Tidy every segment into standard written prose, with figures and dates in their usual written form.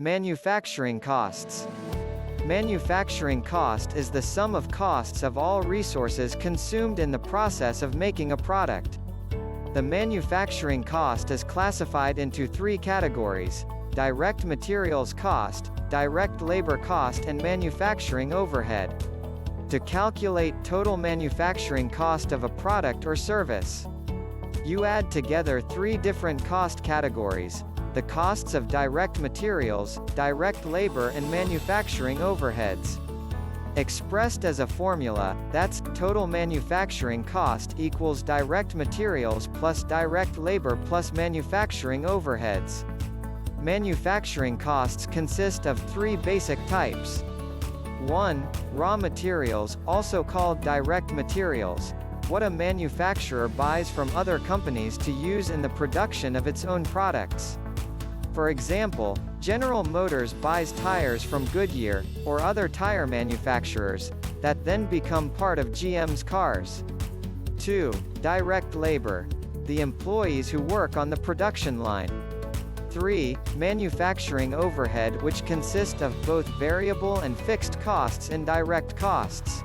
Manufacturing costs. Manufacturing cost is the sum of costs of all resources consumed in the process of making a product. The manufacturing cost is classified into three categories: direct materials cost, direct labor cost, and manufacturing overhead. To calculate total manufacturing cost of a product or service, you add together three different cost categories: the costs of direct materials, direct labor, and manufacturing overheads. Expressed as a formula, that's total manufacturing cost equals direct materials plus direct labor plus manufacturing overheads. Manufacturing costs consist of three basic types. 1. Raw materials, also called direct materials. What a manufacturer buys from other companies to use in the production of its own products. For example, General Motors buys tires from Goodyear, or other tire manufacturers, that then become part of GM's cars. 2. Direct labor. The employees who work on the production line. 3. Manufacturing overhead, which consist of both variable and fixed costs and direct costs.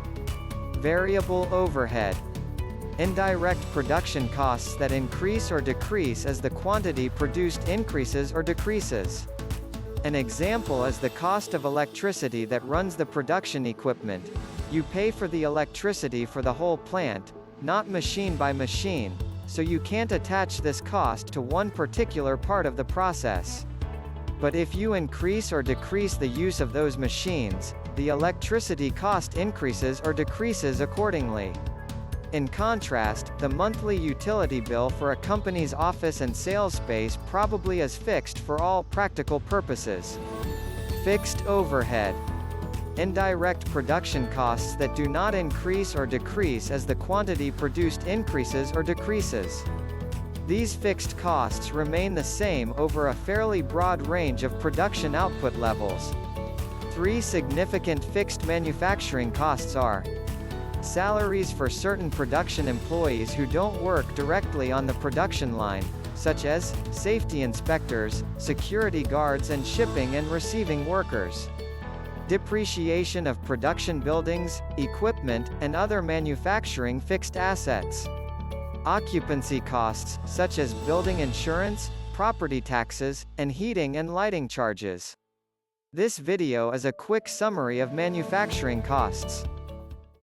Variable overhead. Indirect production costs that increase or decrease as the quantity produced increases or decreases. An example is the cost of electricity that runs the production equipment. You pay for the electricity for the whole plant, not machine by machine, so you can't attach this cost to one particular part of the process. But if you increase or decrease the use of those machines, the electricity cost increases or decreases accordingly. In contrast, the monthly utility bill for a company's office and sales space probably is fixed for all practical purposes. Fixed overhead. Indirect production costs that do not increase or decrease as the quantity produced increases or decreases. These fixed costs remain the same over a fairly broad range of production output levels. Three significant fixed manufacturing costs are: salaries for certain production employees who don't work directly on the production line, such as safety inspectors, security guards, and shipping and receiving workers. Depreciation of production buildings, equipment, and other manufacturing fixed assets. Occupancy costs, such as building insurance, property taxes, and heating and lighting charges. This video is a quick summary of manufacturing costs.